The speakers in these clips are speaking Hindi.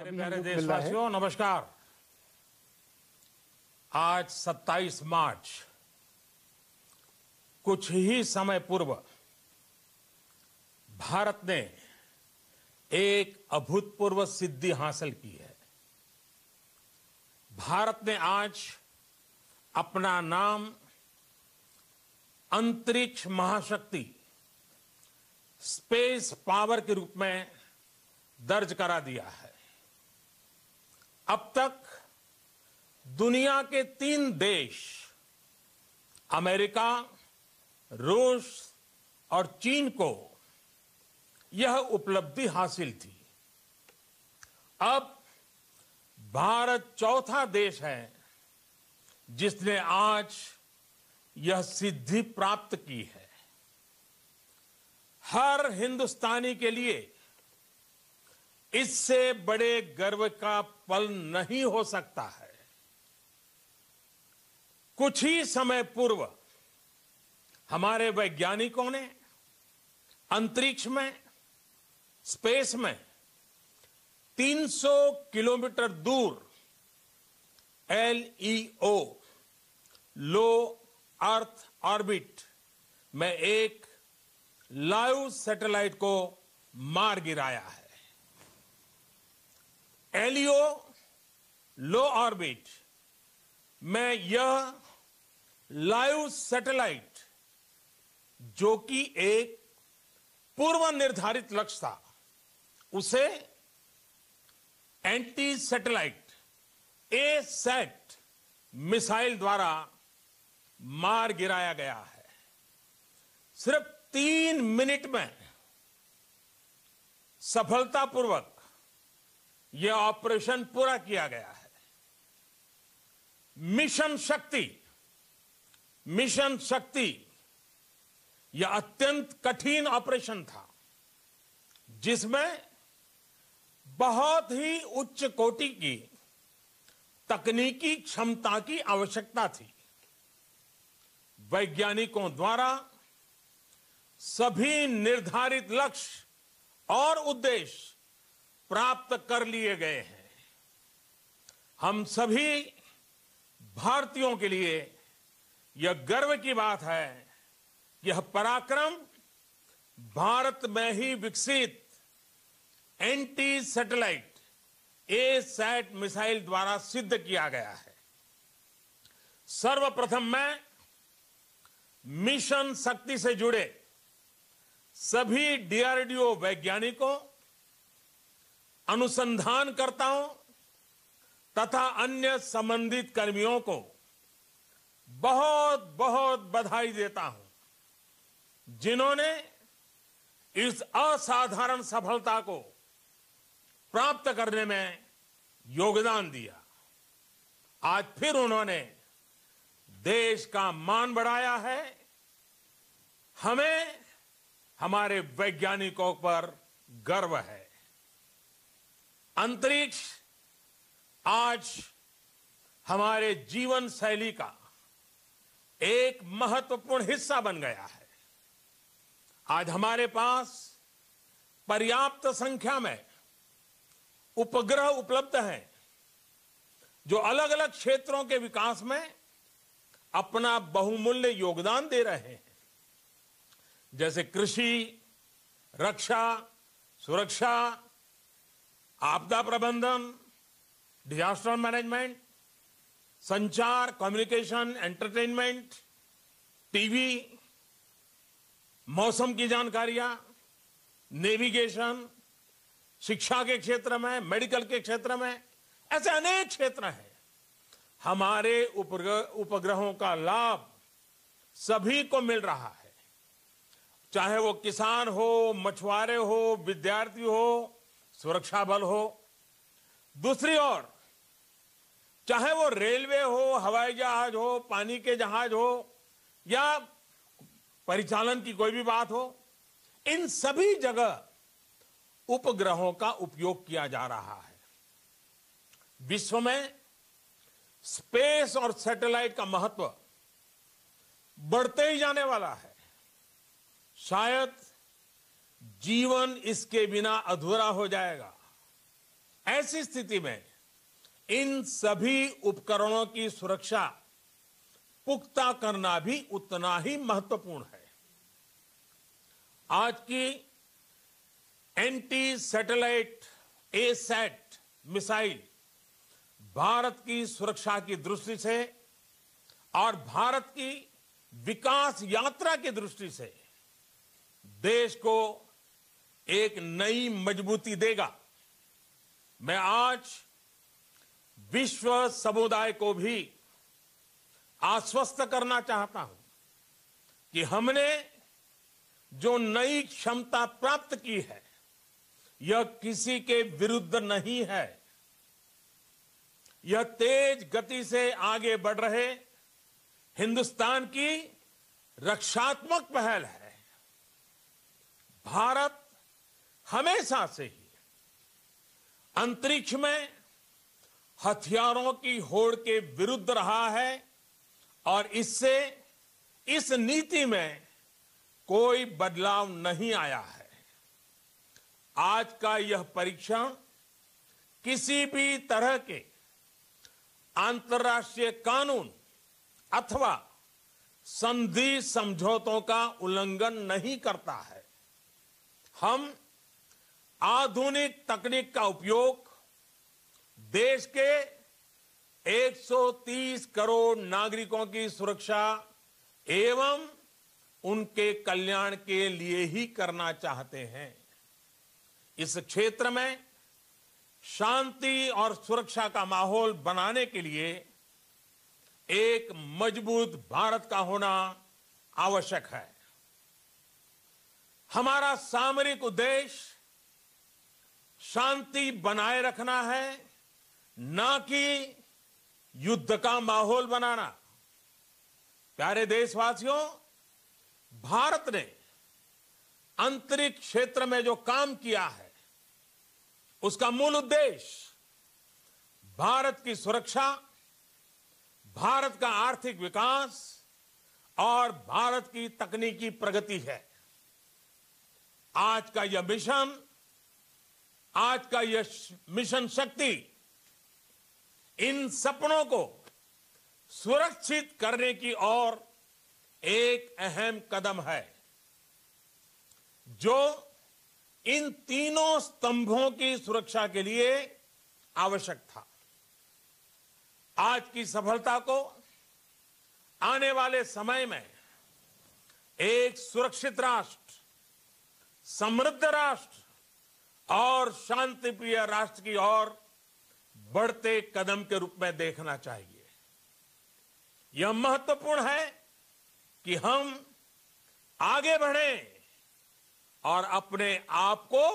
मेरे प्यारे देशवासियों, नमस्कार। आज 27 मार्च, कुछ ही समय पूर्व भारत ने एक अभूतपूर्व सिद्धि हासिल की है। भारत ने आज अपना नाम अंतरिक्ष महाशक्ति स्पेस पावर के रूप में दर्ज करा दिया है। अब तक दुनिया के 3 देश अमेरिका, रूस और चीन को यह उपलब्धि हासिल थी। अब भारत चौथा देश है जिसने आज यह सिद्धि प्राप्त की है। हर हिंदुस्तानी के लिए इससे बड़े गर्व का पल नहीं हो सकता है। कुछ ही समय पूर्व हमारे वैज्ञानिकों ने अंतरिक्ष में, स्पेस में 300 किलोमीटर दूर LEO, लो अर्थ ऑर्बिट में एक लाइव सैटेलाइट को मार गिराया है। LEO, लो ऑर्बिट में यह लाइव सैटेलाइट, जो कि एक पूर्व निर्धारित लक्ष्य था, उसे एंटी सैटेलाइट ASAT मिसाइल द्वारा मार गिराया गया है। सिर्फ 3 मिनट में सफलतापूर्वक यह ऑपरेशन पूरा किया गया है। मिशन शक्ति यह अत्यंत कठिन ऑपरेशन था, जिसमें बहुत ही उच्च कोटि की तकनीकी क्षमता की आवश्यकता थी। वैज्ञानिकों द्वारा सभी निर्धारित लक्ष्य और उद्देश्य प्राप्त कर लिए गए हैं। हम सभी भारतीयों के लिए यह गर्व की बात है। यह पराक्रम भारत में ही विकसित एंटी सैटेलाइट ASAT मिसाइल द्वारा सिद्ध किया गया है। सर्वप्रथम मैं मिशन शक्ति से जुड़े सभी DRDO वैज्ञानिकों, अनुसंधानकर्ताओं तथा अन्य संबंधित कर्मियों को बहुत बहुत बधाई देता हूं, जिन्होंने इस असाधारण सफलता को प्राप्त करने में योगदान दिया। आज फिर उन्होंने देश का मान बढ़ाया है। हमें हमारे वैज्ञानिकों पर गर्व है। अंतरिक्ष आज हमारे जीवन शैली का एक महत्वपूर्ण हिस्सा बन गया है। आज हमारे पास पर्याप्त संख्या में उपग्रह उपलब्ध हैं, जो अलग अलग क्षेत्रों के विकास में अपना बहुमूल्य योगदान दे रहे हैं, जैसे कृषि, रक्षा, सुरक्षा, आपदा प्रबंधन, डिजास्टर मैनेजमेंट, संचार, कम्युनिकेशन, एंटरटेनमेंट, टीवी, मौसम की जानकारियां, नेविगेशन, शिक्षा के क्षेत्र में, मेडिकल के क्षेत्र में, ऐसे अनेक क्षेत्र हैं। हमारे उपग्रहों का लाभ सभी को मिल रहा है, चाहे वो किसान हो, मछुआरे हो, विद्यार्थी हो, सुरक्षा बल हो। दूसरी ओर चाहे वो रेलवे हो, हवाई जहाज हो, पानी के जहाज हो या परिचालन की कोई भी बात हो, इन सभी जगह उपग्रहों का उपयोग किया जा रहा है। विश्व में स्पेस और सैटेलाइट का महत्व बढ़ते ही जाने वाला है। शायद जीवन इसके बिना अधूरा हो जाएगा। ऐसी स्थिति में इन सभी उपकरणों की सुरक्षा पुख्ता करना भी उतना ही महत्वपूर्ण है। आज की anti satellite asset missile Bharat की सुरक्षा की दृष्टि से और भारत की विकास यात्रा की दृष्टि से देश को एक नई मजबूती देगा। मैं आज विश्व समुदाय को भी आश्वस्त करना चाहता हूं कि हमने जो नई क्षमता प्राप्त की है यह किसी के विरुद्ध नहीं है। यह तेज गति से आगे बढ़ रहे हिंदुस्तान की रक्षात्मक पहल है। भारत हमेशा से ही अंतरिक्ष में हथियारों की होड़ के विरुद्ध रहा है और इससे इस नीति में कोई बदलाव नहीं आया है। आज का यह परीक्षण किसी भी तरह के अंतर्राष्ट्रीय कानून अथवा संधि समझौतों का उल्लंघन नहीं करता है। हम आधुनिक तकनीक का उपयोग देश के 130 करोड़ नागरिकों की सुरक्षा एवं उनके कल्याण के लिए ही करना चाहते हैं। इस क्षेत्र में शांति और सुरक्षा का माहौल बनाने के लिए एक मजबूत भारत का होना आवश्यक है। हमारा सामरिक उद्देश्य शांति बनाए रखना है, ना कि युद्ध का माहौल बनाना। प्यारे देशवासियों, भारत ने अंतरिक्ष क्षेत्र में जो काम किया है उसका मूल उद्देश्य भारत की सुरक्षा, भारत का आर्थिक विकास और भारत की तकनीकी प्रगति है। आज का यह मिशन शक्ति इन सपनों को सुरक्षित करने की ओर एक अहम कदम है जो इन तीनों स्तंभों की सुरक्षा के लिए आवश्यक था। आज की सफलता को आने वाले समय में एक सुरक्षित राष्ट्र, समृद्ध राष्ट्र और शांतिप्रिय राष्ट्र की ओर बढ़ते कदम के रूप में देखना चाहिए। यह महत्वपूर्ण है कि हम आगे बढ़ें और अपने आप को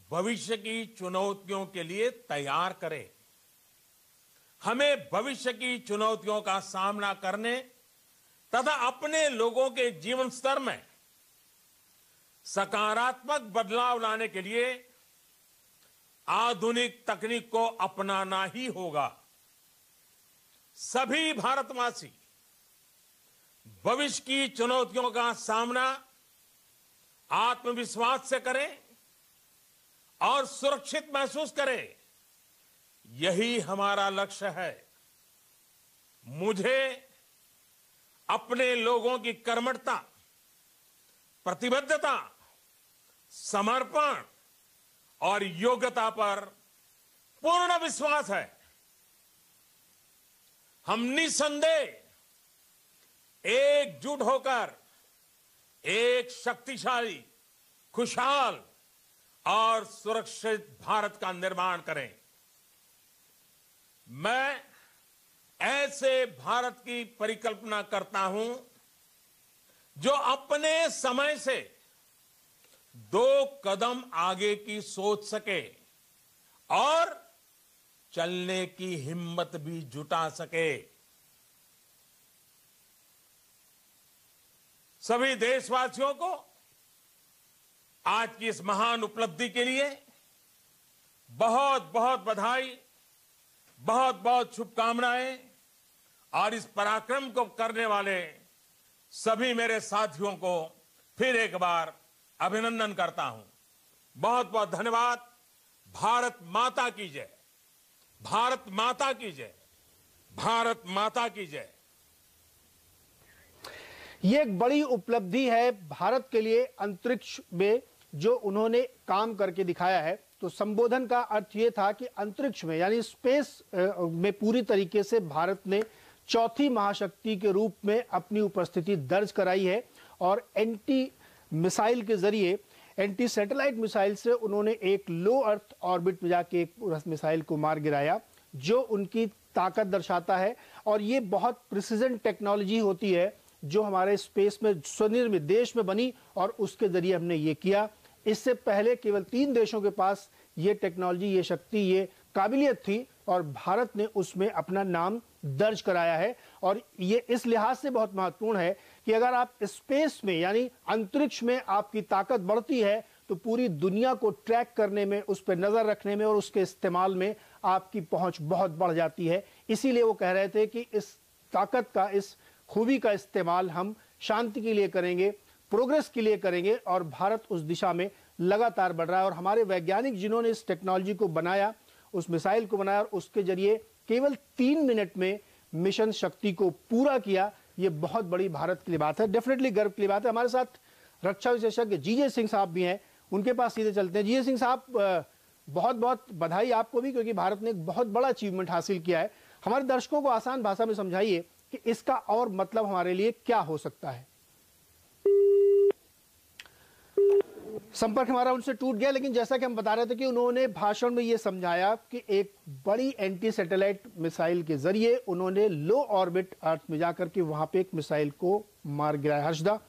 भविष्य की चुनौतियों के लिए तैयार करें। हमें भविष्य की चुनौतियों का सामना करने तथा अपने लोगों के जीवन स्तर में सकारात्मक बदलाव लाने के लिए आधुनिक तकनीक को अपनाना ही होगा। सभी भारतवासी भविष्य की चुनौतियों का सामना आत्मविश्वास से करें और सुरक्षित महसूस करें, यही हमारा लक्ष्य है। मुझे अपने लोगों की कर्मठता, प्रतिबद्धता, समर्पण और योग्यता पर पूर्ण विश्वास है। हम निसंदेह एकजुट होकर एक शक्तिशाली, खुशहाल और सुरक्षित भारत का निर्माण करें। मैं ऐसे भारत की परिकल्पना करता हूं जो अपने समय से 2 कदम आगे की सोच सके और चलने की हिम्मत भी जुटा सके। सभी देशवासियों को आज की इस महान उपलब्धि के लिए बहुत बहुत बधाई, बहुत बहुत शुभकामनाएं और इस पराक्रम को करने वाले सभी मेरे साथियों को फिर एक बार अभिनंदन करता हूं। बहुत बहुत धन्यवाद। भारत माता की जय, भारत माता की जय, भारत माता की जय। ये एक बड़ी उपलब्धि है भारत के लिए अंतरिक्ष में जो उन्होंने काम करके दिखाया है। तो संबोधन का अर्थ ये था कि अंतरिक्ष में यानी स्पेस में पूरी तरीके से भारत ने चौथी महाशक्ति के रूप में अपनी उपस्थिति दर्ज कराई है और एंटी मिसाइल के जरिए, एंटी सैटेलाइट मिसाइल से उन्होंने एक लो अर्थ ऑर्बिट में जाके एक मिसाइल को मार गिराया, जो उनकी ताकत दर्शाता है। और ये बहुत प्रिसीजन टेक्नोलॉजी होती है जो हमारे स्पेस में स्वनिर्मित देश में बनी और उसके जरिए हमने ये किया। इससे पहले केवल 3 देशों के पास ये टेक्नोलॉजी, ये शक्ति, ये काबिलियत थी और भारत ने उसमें अपना नाम दर्ज कराया है। और ये इस लिहाज से बहुत महत्वपूर्ण है कि अगर आप स्पेस में यानी अंतरिक्ष में आपकी ताकत बढ़ती है तो पूरी दुनिया को ट्रैक करने में, उस पर नजर रखने में और उसके इस्तेमाल में आपकी पहुंच बहुत बढ़ जाती है। इसीलिए वो कह रहे थे कि इस ताकत का, इस खूबी का इस्तेमाल हम शांति के लिए करेंगे, प्रोग्रेस के लिए करेंगे और भारत उस दिशा में लगातार बढ़ रहा है। और हमारे वैज्ञानिक जिन्होंने इस टेक्नोलॉजी को बनाया, उस मिसाइल को बनाया और उसके जरिए केवल 3 मिनट में मिशन शक्ति को पूरा किया, ये बहुत बड़ी भारत के लिए बात है, डेफिनेटली गर्व की बात है। हमारे साथ रक्षा विशेषज्ञ जीजे सिंह साहब भी हैं, उनके पास सीधे चलते हैं। जीजे सिंह साहब, बहुत बहुत बधाई आपको भी, क्योंकि भारत ने एक बहुत बड़ा अचीवमेंट हासिल किया है। हमारे दर्शकों को आसान भाषा में समझाइए कि इसका और मतलब हमारे लिए क्या हो सकता है। संपर्क हमारा उनसे टूट गया, लेकिन जैसा कि हम बता रहे थे कि उन्होंने भाषण में यह समझाया कि एक बड़ी एंटी सैटेलाइट मिसाइल के जरिए उन्होंने लो ऑर्बिट अर्थ में जाकर के वहां पे एक मिसाइल को मार गिराया। हर्षदा,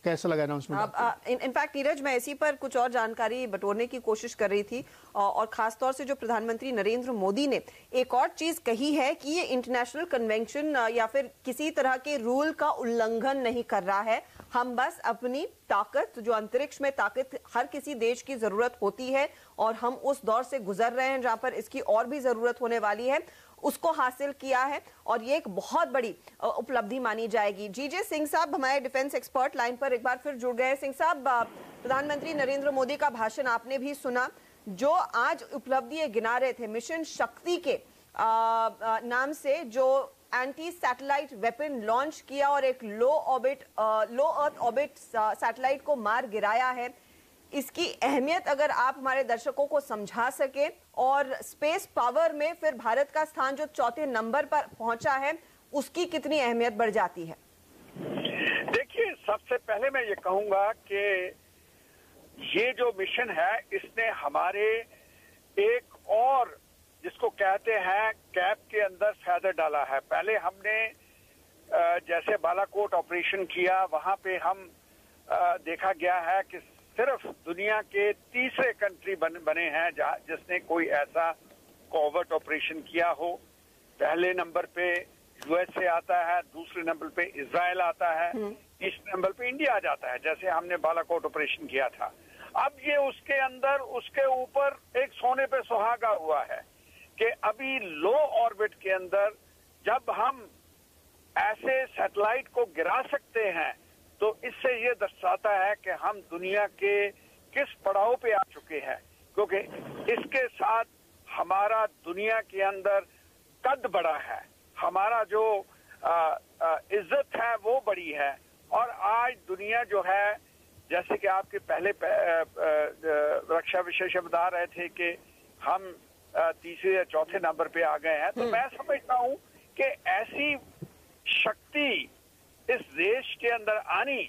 कैसा लगा अनाउंसमेंट? इनफैक्ट नीरज, मैं इसी पर कुछ और जानकारी बटोरने की कोशिश कर रही थी और खासतौर से जो प्रधानमंत्री नरेंद्र मोदी ने एक और चीज कही है कि ये इंटरनेशनल कन्वेंशन या फिर किसी तरह के रूल का उल्लंघन नहीं कर रहा है। हम बस अपनी ताकत, जो अंतरिक्ष में ताकत हर किसी देश की जरूरत होती है और हम उस दौर से गुजर रहे हैं जहां पर इसकी और भी जरूरत होने वाली है, उसको हासिल किया है और ये एक बहुत बड़ी उपलब्धि मानी जाएगी। जीजे सिंह साहब हमारे डिफेंस एक्सपर्ट लाइन पर एक बार फिर जुड़ गए। सिंह साहब, प्रधानमंत्री नरेंद्र मोदी का भाषण आपने भी सुना, जो आज उपलब्धि गिना रहे थे मिशन शक्ति के नाम से, जो एंटी सैटेलाइट वेपन लॉन्च किया और एक लो अर्थ ऑर्बिट सैटेलाइट को मार गिराया है। इसकी अहमियत अगर आप हमारे दर्शकों को समझा सके और स्पेस पावर में फिर भारत का स्थान जो 4थे नंबर पर पहुंचा है, उसकी कितनी अहमियत बढ़ जाती है? देखिए, सबसे पहले मैं ये कहूंगा कि ये जो मिशन है इसने हमारे एक और, जिसको कहते हैं, कैप के अंदर फैदर डाला है। पहले हमने जैसे बालाकोट ऑपरेशन किया, वहां पे हम देखा गया है कि सिर्फ दुनिया के तीसरे कंट्री बने हैं जिसने कोई ऐसा कॉवर्ट ऑपरेशन किया हो। पहले नंबर पे यूएसए आता है, दूसरे नंबर पे इजराइल आता है, तीसरे नंबर पे इंडिया आ जाता है, जैसे हमने बालाकोट ऑपरेशन किया था। अब ये उसके अंदर, उसके ऊपर एक सोने पे सुहागा हुआ है कि अभी लो ऑर्बिट के अंदर जब हम ऐसे सैटेलाइट को गिरा सकते हैं, तो इससे ये दर्शाता है कि हम दुनिया के किस पड़ाव पे आ चुके हैं, क्योंकि इसके साथ हमारा दुनिया के अंदर कद बढ़ा है, हमारा जो इज्जत है वो बड़ी है। और आज दुनिया जो है, जैसे कि आपके पहले रक्षा विशेषज्ञ बता रहे थे कि हम तीसरे या चौथे नंबर पे आ गए हैं, तो मैं समझता हूं कि ऐसी शक्ति इस देश के अंदर आनी,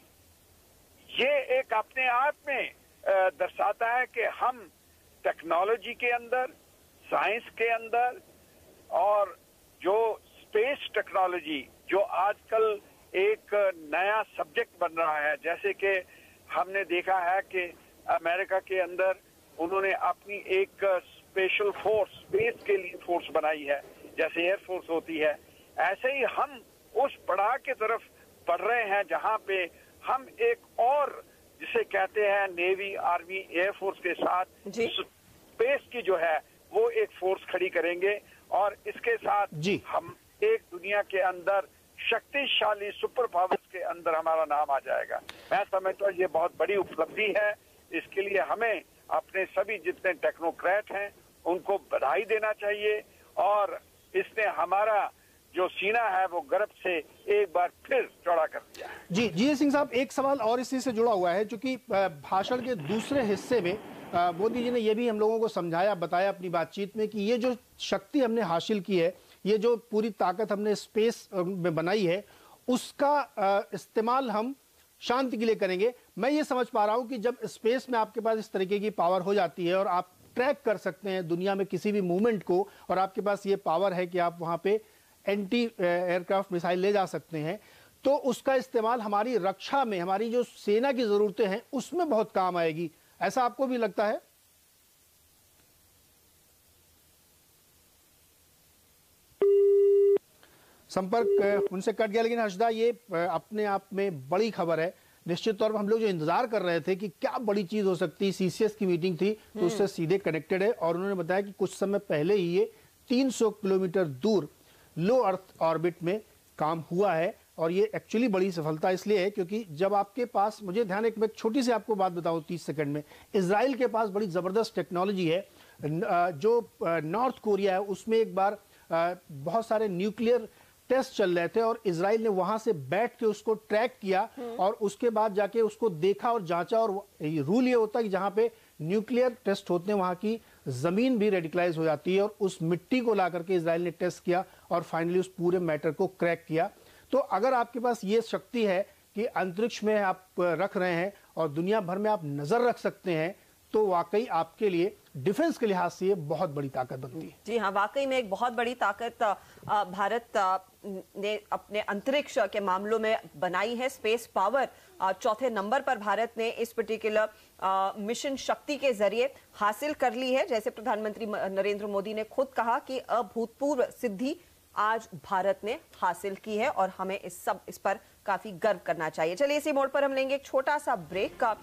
ये एक अपने आप में दर्शाता है कि हम टेक्नोलॉजी के अंदर, साइंस के अंदर और जो स्पेस टेक्नोलॉजी, जो आजकल एक नया सब्जेक्ट बन रहा है, जैसे कि हमने देखा है कि अमेरिका के अंदर उन्होंने अपनी एक स्पेशल फोर्स, स्पेस के लिए फोर्स बनाई है, जैसे एयरफोर्स होती है। ऐसे ही हम उस पड़ाव की तरफ बढ़ रहे हैं जहां पे हम एक और, जिसे कहते हैं नेवी, आर्मी, एयरफोर्स के साथ स्पेस की जो है वो एक फोर्स खड़ी करेंगे और इसके साथ हम एक दुनिया के अंदर शक्तिशाली सुपर पावर्स के अंदर हमारा नाम आ जाएगा। मैं समझता हूँ ये बहुत बड़ी उपलब्धि है। इसके लिए हमें अपने सभी जितने टेक्नोक्रेट हैं उनको बधाई देना चाहिए और इसने हमारा जो सीना है वो गर्व से एक बार फिर चौड़ा कर दिया है। जी सिंह साहब, एक सवाल और इसी से जुड़ा हुआ है, क्योंकि भाषण के दूसरे हिस्से में मोदी जी ने यह भी हम लोगों को समझाया, बताया अपनी बातचीत में कि ये जो शक्ति हमने हासिल की है, ये जो पूरी ताकत हमने स्पेस में बनाई है, उसका इस्तेमाल हम शांति के लिए करेंगे। मैं ये समझ पा रहा हूं कि जब स्पेस में आपके पास इस तरीके की पावर हो जाती है और आप ट्रैक कर सकते हैं दुनिया में किसी भी मूवमेंट को, और आपके पास ये पावर है कि आप वहां पे एंटी एयरक्राफ्ट मिसाइल ले जा सकते हैं, तो उसका इस्तेमाल हमारी रक्षा में, हमारी जो सेना की जरूरतें हैं उसमें बहुत काम आएगी। ऐसा आपको भी लगता है? संपर्क उनसे कट गया। लेकिन हर्षदा, ये अपने आप में बड़ी खबर है। निश्चित तौर पर हम लोग जो इंतजार कर रहे थे कि क्या बड़ी चीज हो सकती है, सीसीएस की मीटिंग थी तो उससे सीधे कनेक्टेड है, और उन्होंने बताया कि कुछ समय पहले ही ये 300 किलोमीटर दूर लो अर्थ ऑर्बिट में काम हुआ है। और ये एक्चुअली बड़ी सफलता इसलिए है क्योंकि जब आपके पास, मुझे ध्यान, एक मैं छोटी सी आपको बात बताऊं 30 सेकंड में, इजराइल के पास बड़ी जबरदस्त टेक्नोलॉजी है। जो नॉर्थ कोरिया है उसमें एक बार बहुत सारे न्यूक्लियर टेस्ट चल रहे थे और इजराइल ने वहां से बैठ के उसको ट्रैक किया और उसके बाद जाके उसको देखा और जांचा। और रूल ये होता है कि जहां पे न्यूक्लियर टेस्ट होते हैं वहां की जमीन भी रेडिकलाइज हो जाती है, और उस मिट्टी को ला करके इजराइल ने टेस्ट किया और फाइनली उस पूरे मैटर को क्रैक किया। तो अगर आपके पास ये शक्ति है कि अंतरिक्ष में आप रख रहे हैं और दुनिया भर में आप नजर रख सकते हैं, तो वाकई आपके लिए डिफेंस के लिहाज से ये बहुत बड़ी ताकत बनती है। जी हाँ, वाकई में एक बहुत बड़ी ताकत भारत ने अपने अंतरिक्ष के मामलों में बनाई है। स्पेस पावर चौथे नंबर पर भारत ने इस पर्टिकुलर मिशन शक्ति के जरिए हासिल कर ली है। जैसे प्रधानमंत्री नरेंद्र मोदी ने खुद कहा कि अभूतपूर्व सिद्धि आज भारत ने हासिल की है और हमें इस पर काफी गर्व करना चाहिए। चलिए, इसी मोड़ पर हम लेंगे एक छोटा सा ब्रेक का,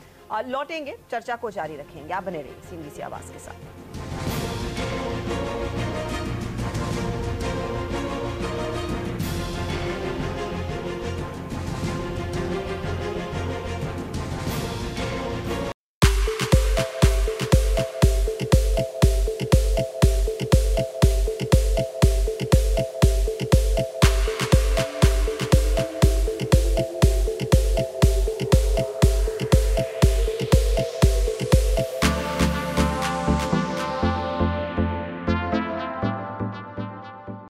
लौटेंगे, चर्चा को जारी रखेंगे। आप बने रहिए CNBC आवाज के साथ।